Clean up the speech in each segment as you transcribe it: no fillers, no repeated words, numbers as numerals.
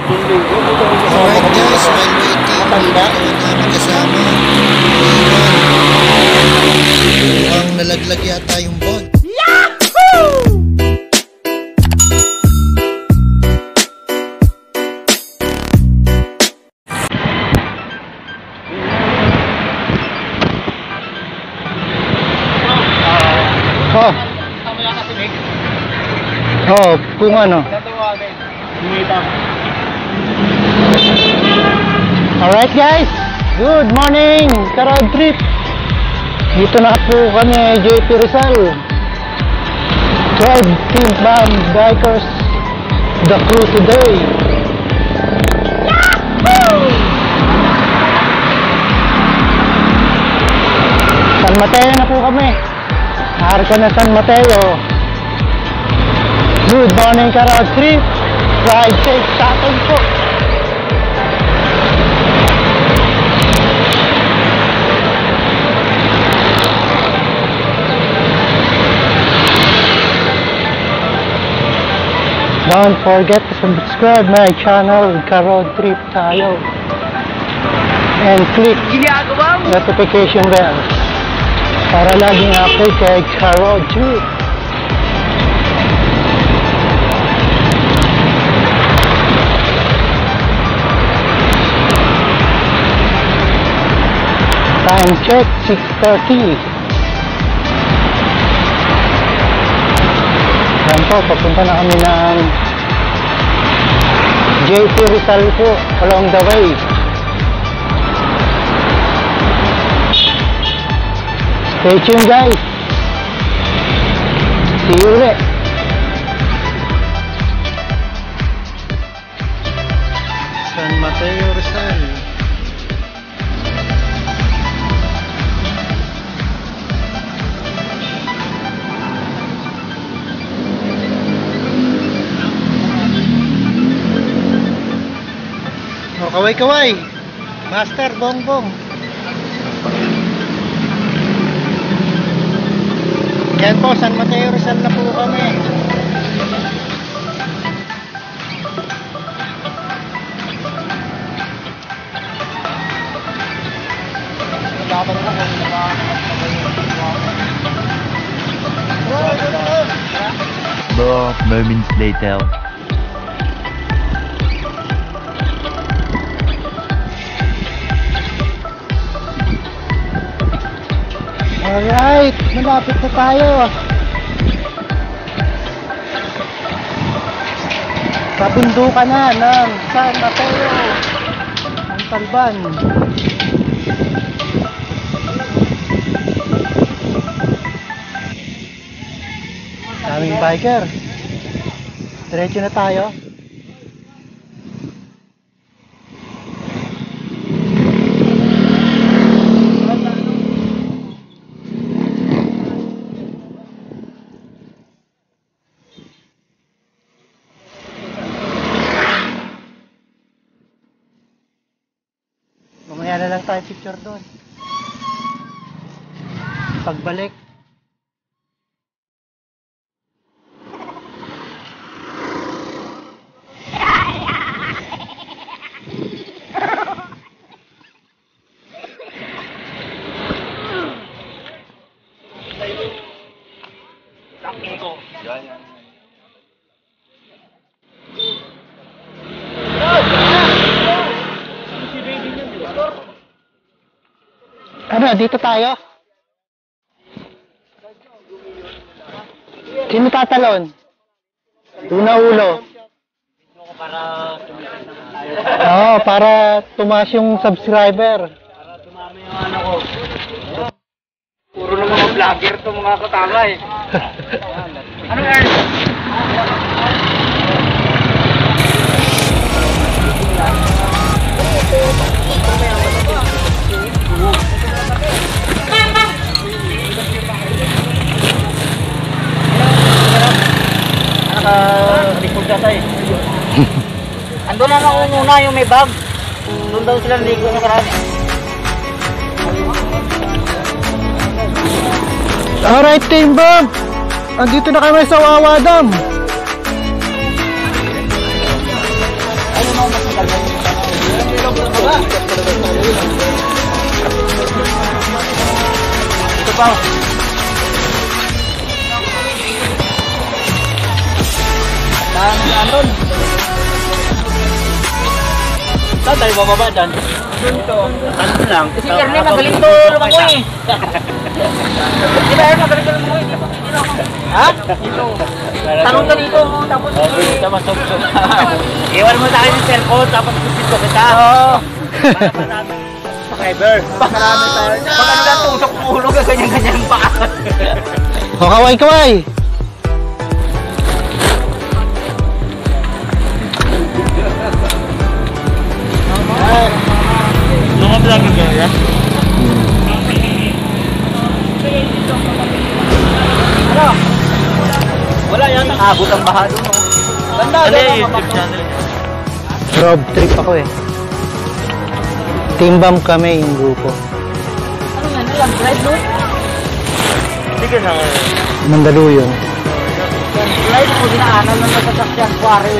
Alright guys, while waiting, dito namin kasama. Mukhang nalaglag yata yung bond. Oh, kung ano. Alright guys, good morning sa road trip. Dito na po kami, JP Rizal, 12 Team Band Bikers, the crew today. Yahoo! San Mateo na po kami. Harka na San Mateo. Good morning ka road trip. Ride safe sa atin po. Don't forget to subscribe my channel, Ka-Road Trip tayo. And click notification bell para laging update kay Ka-Road Trip. Time check, 6:30. Yan po, papunta na kami ng JP Rizal po, along the way. Stay tuned guys. See you ulit. San Mateo Rizal. Kaway-kaway, Master Bongbong. Yan po, San Mateo Rizal na po kami. Moments later. Alright, malapit na tayo. Kabundukan na ng San Mateo, ang Talban. Daming biker. Diretso na tayo. Mamaya na lang tayo picture doon. Pagbalik. Ano, dito tayo? Sino tatalon? Una ulo. Oo, para tumaas yung subscriber. Para tumami yung ano ko. Puro na mga vlogger to, mga katanga eh. Ano yan? Likod ka tayo. Ando na nakununa yung may bag. Doon daw sila ligo na karami. Alright team Bob, andito na kami sa Wawa Dam. Ayun o, Ito pa. Andun. Saan tayo bababa dyan? Andun lang. Si Ernie magaling to lumangoy. Di ba Ernie magaling to lumangoy? Ha? Dito. Tanong ka dito. Tapos Kita masok-sok. Iwan mo sa akin yung cellphone, tapos gusto kita. Oo. Subscriber. Marami tayo. Pag ano lang tusok ulo ka, ganyan-ganyan pa. O, kaway-kaway! Mga vlogger ka yan? Ano? Wala yan, nakabot ang baha doon. Ganda. Ano yung YouTube channel? Road trip ako eh. Team bomb kami yung grupo. Ano yan? Lang drive no? Sige na. Mandaluyong. Drive mo dinaanan ng sasakyan quarry.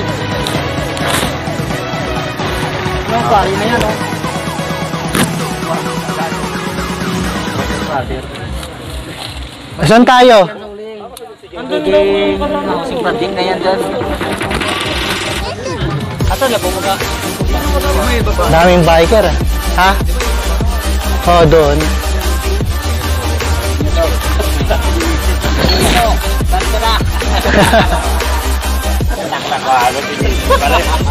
Yung quarry na yan oh. Saan tayo? Si Pratik na yan dyan. Ato na pumunta. Daming biker. Ha? Oo, doon.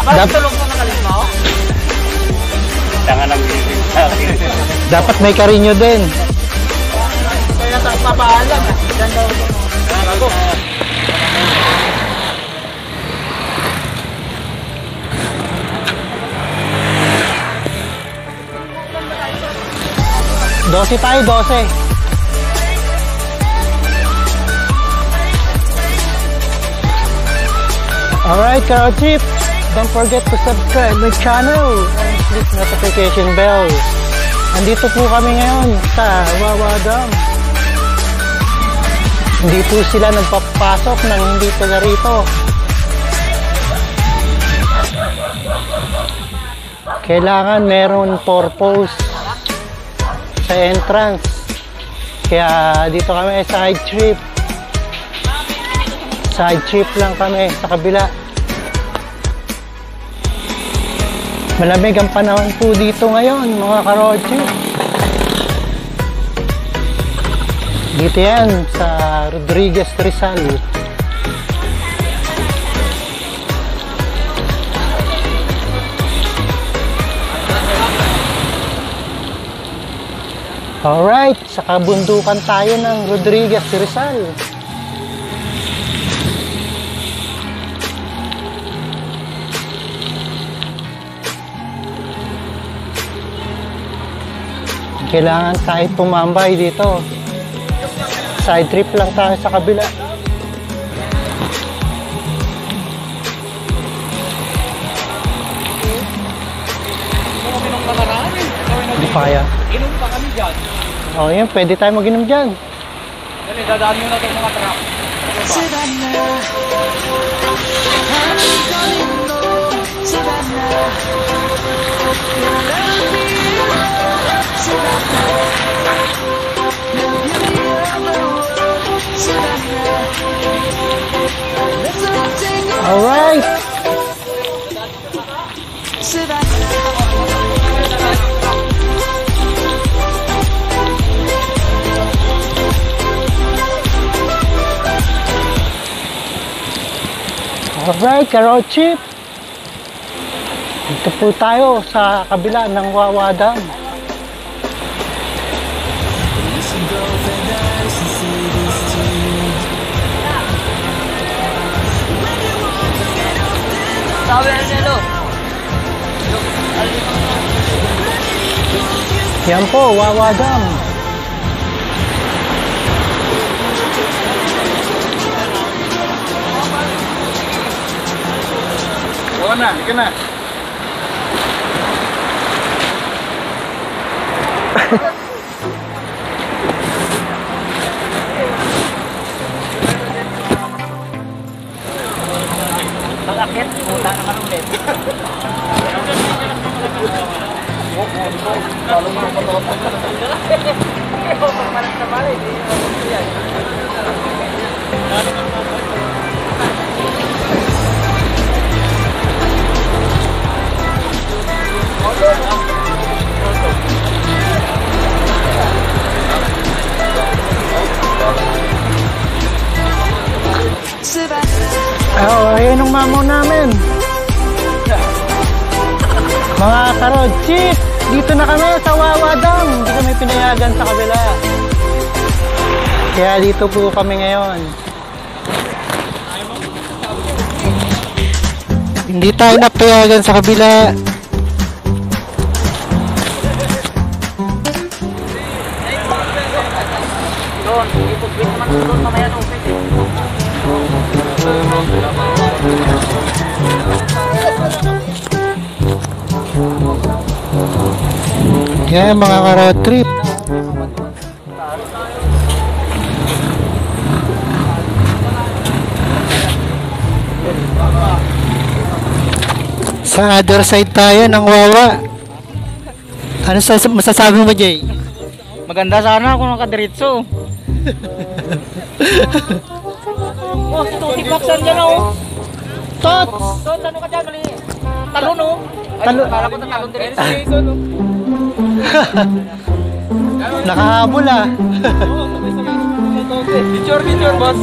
Bakit tulong ka nakalit mo? Tangan ang bibig sa akin. Dapat may karinyo din. Kaya tayo papaalam. Ganda ko. Bago. Dose tayo, 12. Alright, Carol Chip. Don't forget to subscribe my channel and click notification bell. Andito po kami ngayon sa Wawa Dam. Hindi po sila nagpapasok ng hindi taga rito. Kailangan meron purpose sa entrance. Kaya dito kami side trip. Side trip lang kami sa kabila. Malamig ang panahon po dito ngayon, mga karochi. Dito yan sa Rodriguez Rizal. Alright, sa kabundukan tayo ng Rodriguez Rizal. Kailangan tayo tumambay dito. Side trip lang tayo sa kabila. Hindi pa kaya. Inom pa kami dyan. O yan, pwede tayo mag-inom dyan. Dali, dadaan nyo na itong mga truck. Alright. Alright, Carol Chip. Dito po tayo sa kabila ng Wawa Dam. Sabi na nilo. Yan po, Wawa Dam. Oo na, hindi ka na. Pag-akit, puta naman ulit. Ayun ang mamo namin. Mga karod chip, dito na kami sa Wawa Dam. Hindi kami pinayagan sa kabila. Kaya dito po kami ngayon. Hindi tayo napayagan sa kabila. Doon, ipag-break naman ako doon mamaya no. Kaya mga ka-road trip. Sa other side tayo ng Wawa. Ano masasabi mo, Jay? Maganda sana kung nakadiretso. Oh, si Tuti Baksan dyan oh. Tot! Tot, ano ka dyan? Mali. Talon oh. Talon. Kala ko na talon diretso. Nakahabol ah. Picture, boss.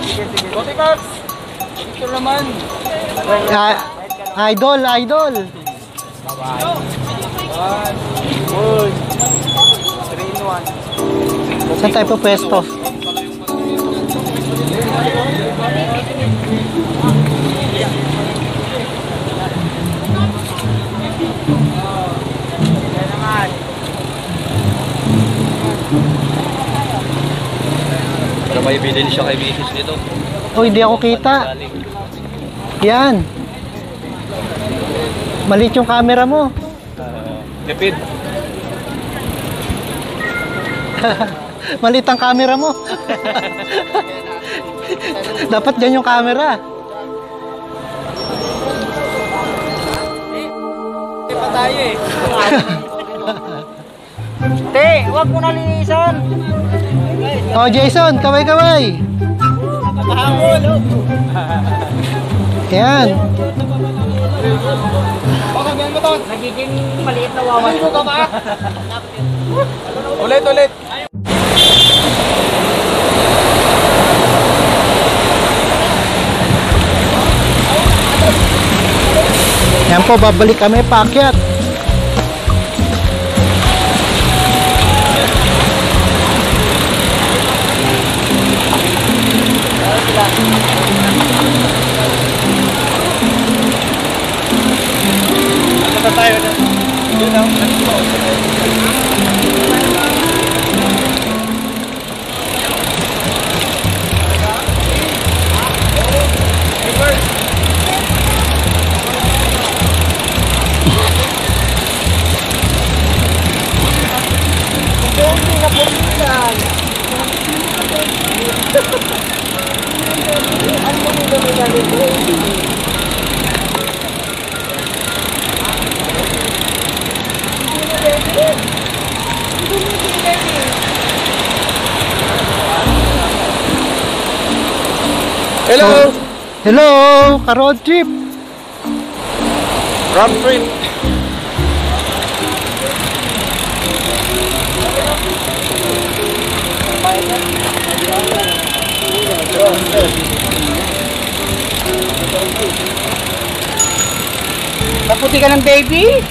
Sige. Kote Max. Picture naman. Idol. One. Good. 3 in 1. Saan tayo po pwesto? Para may bilhin siya kay Mrs. nito. Oh, hindi ako kita. Yan. Maliit yung camera mo. Tipid. Maliit ang camera mo. Dapat dyan yung camera. Hindi pa tayo eh. Te, huwag mo na linisan. Oh, Jason, kaway. Nakahapon. Yan. Nagiging maliit na wawan ko ka ba? Ulit. Yan po, babalik kami paakyat. Tayo na. Yun ang Hello, ka-road trip. road trip. Naputi ka ng baby?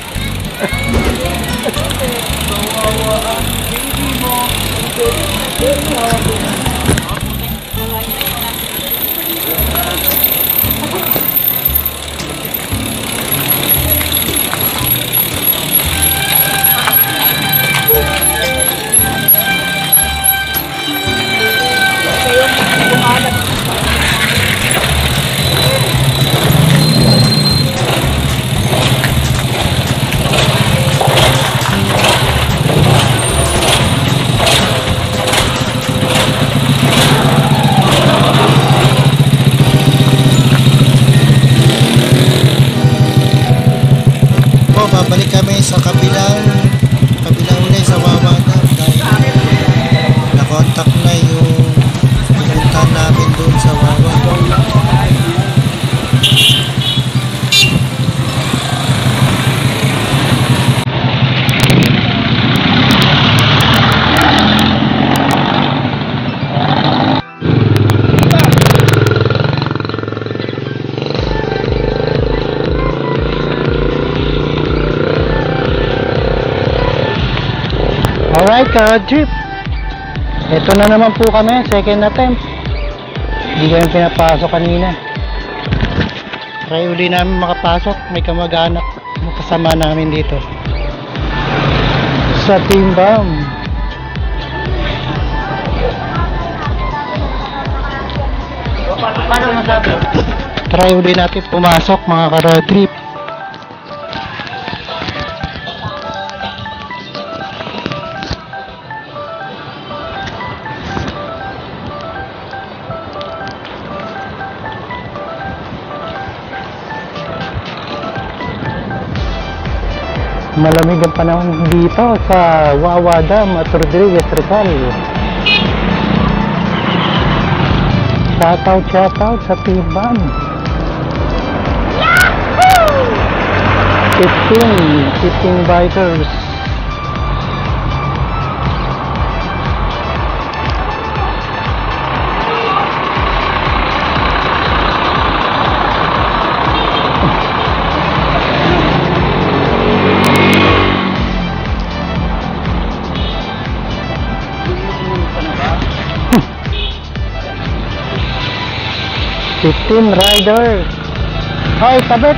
Alright, ka-road trip. Ito na naman po kami, second attempt. Hindi kami pinapasok kanina. Try uli namin makapasok. May kamag-anak na kasama namin dito sa Timbam. Paano masabi? Try uli natin pumasok mga ka-road trip. Malamig ang panahon dito sa Wawa Dam at Rodriguez Rizal. Shoutout sa Timbam. 15 bikers. Fifteen riders. Hoy, tabi!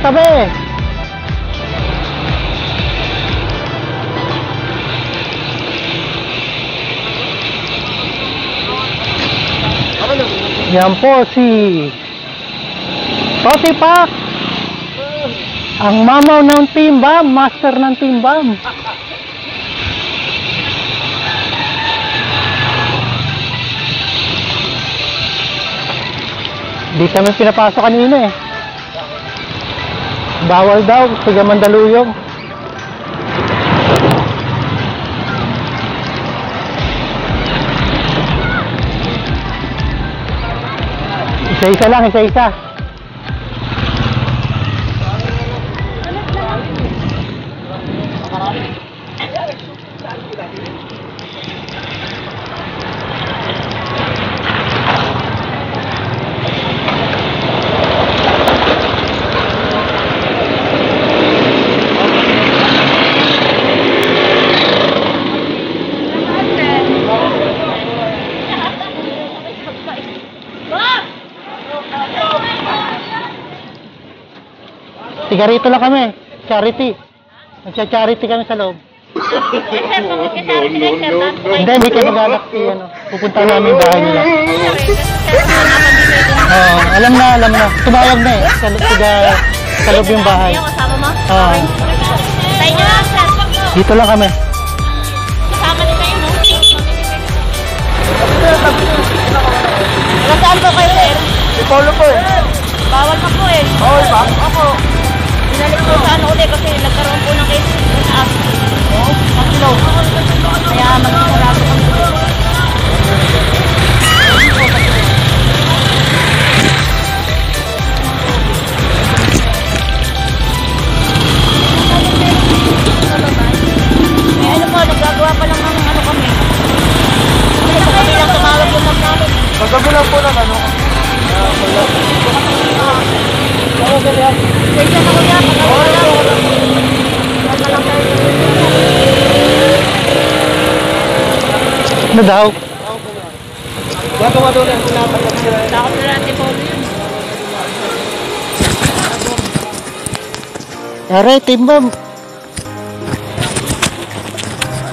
Yan po si Toti Pak, ang mamaw ng Timbam, master ng Timbam. Di kami pinapasok kanina eh. Bawal daw, tiga Mandaluyong. Isa-isa lang, isa-isa. Sigarito lang kami, charity. Magsa-charity kami sa loob. Hindi, may kayo mag-alak. Pupunta namin yung bahay nila. Oo, alam na. Tumayag na eh. Sa loob yung bahay. Oo. Dito lang kami. Kasama din kayo, no? Nasaan po kayo, sir? Si Polo po eh. Bawal pa po eh. Oo, ba? Ako. Binalik po sa ano ulit kasi nagkaroon po ng case sa app. Tatlo. Kaya mag-sarado kami. Eh ano po, nagagawa pa lang ng ano kami. Sa kabilang tumawag yung map namin. Pagkabi lang po ng ano. Kaya na kuya, pagkakala. Ano daw? Gagawa doon ang pinapatak sila. Takot na natin po yun. Alright, Timbam.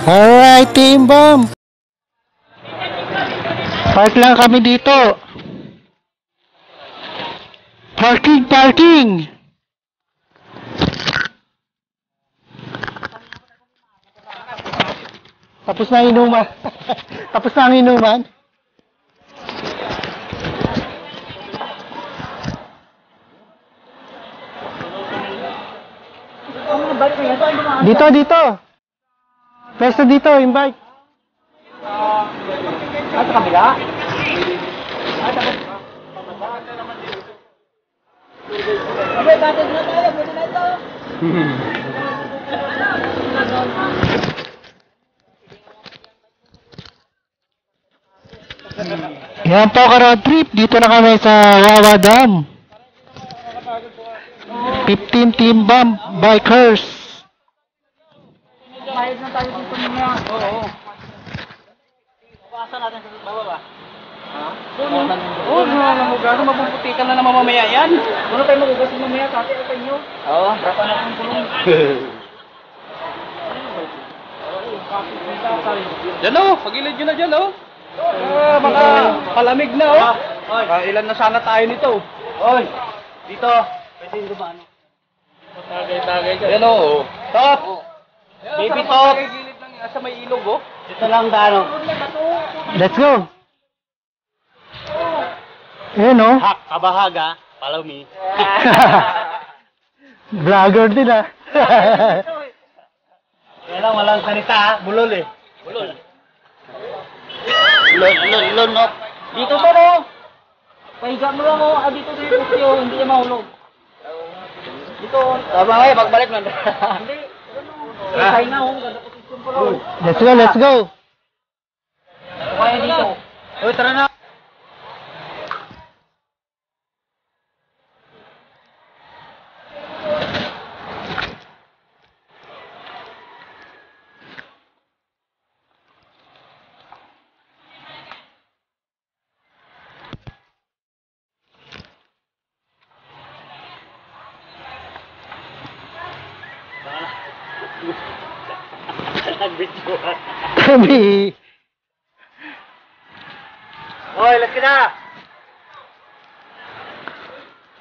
Alright, Timbam. Park lang kami dito. Parking! Tapos na ang inuman. Tapos na ang inuman. Dito. Pwesto dito, yung bike. At sa kabila? Okay, batid na tayo. Buti na ito. Yan po ka-road trip. Dito na kami sa Wawa Dam. 15 Timbam bikers. Bayad na tayo dito muna. Oo. Buksan natin sa baba ba? Ha? Oo, mamugasan, mapuputikan na naman mamaya yan. Muna tayo magugas mamaya, kasi sa inyo. Oo. Rapan na ang kulong. Diyan o, pagilid nyo na dyan o. Baka palamig na o. Ilan na sana tayo nito. Oy, dito. Pwede yung gumano. Tagay-tagay ka. Yan o. Top. Baby top. Gilid lang yan sa may ilog o. Ito lang dano. Let's go! Ayan o. Hak, kabahaga. Follow me. Vlogger din ah. Kaya lang, walang salita ha. Bulol eh. Bulol. Lon, no? Dito to no? Pahiga mo lang oh. Dito to yung pusyo. Hindi niya mahulog. Dito. Tama kayo, pagbalik man. Hindi. Kaya na oh. Ganda posisyon ko lang. Let's go, let's go! Kaya dito. Uy, tara na. Nag-video. Kami! Hoy, let's na.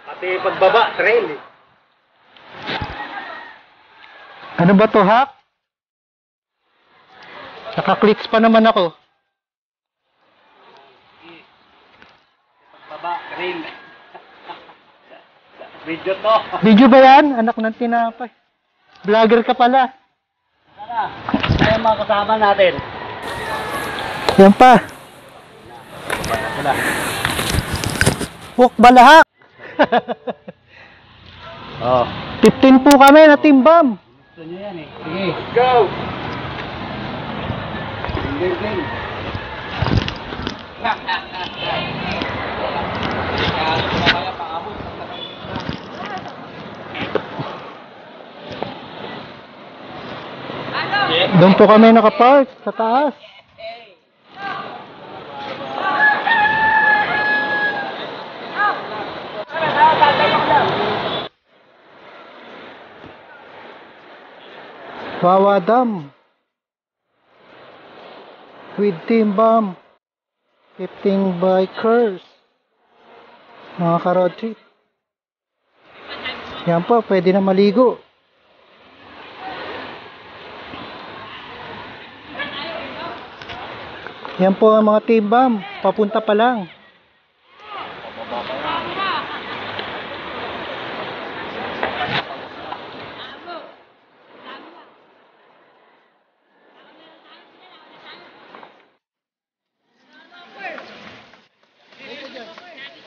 Pati pagbaba, trail eh. Ano ba to, Hak? Naka-clicks pa naman ako. Pagbaba, trail. Video to. Video ba yan? Anak ng tinapay. Vlogger ka pala. Kaya mga kasama natin. Yan pa. Walk balahak. Oh. 15 po kami na team bomb. Gusto nyo yan eh. Sige. Go! Game. Doon po kami nakapark sa taas. Wawa Dam with team bomb 15 bikers, mga ka-road trip. Yan po, pwede na maligo. Yan po ang mga team bomb, papunta pa lang.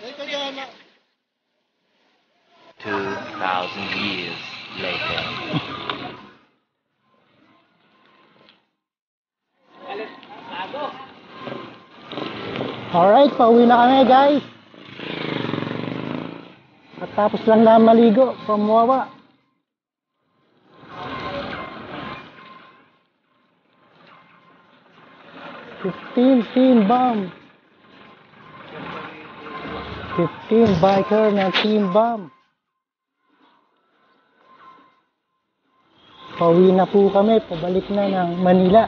Ito dyan. 2,000 years later. Alright, pauwi na kami guys. At tapos lang na maligo from Wawa. Team bomb. 15 biker na team bomb. Pauwi na po kami, pabalik na ng Manila.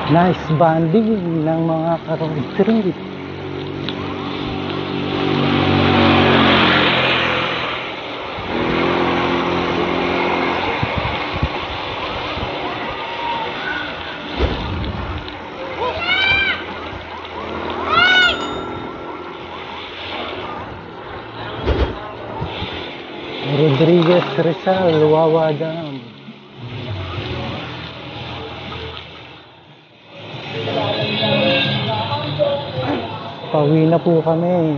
Nice bonding ng mga ka-road trip. Rodriguez Rizal, Wawa Dam. Pauwi na po kami.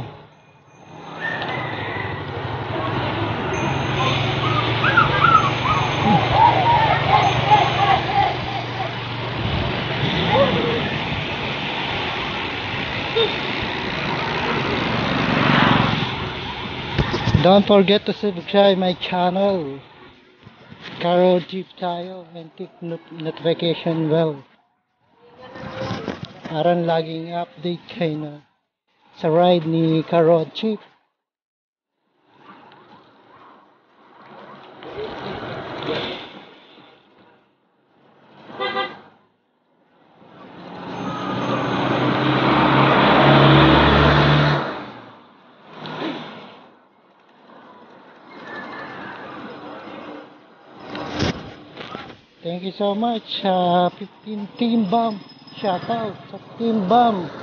Don't forget to subscribe my channel. Karo Jeep tayo and click notification bell. Para laging update kayo na sa ride ni Karo Jeep. Thank you so much sa 15 Team Bomb. Shout out sa Team Bomb.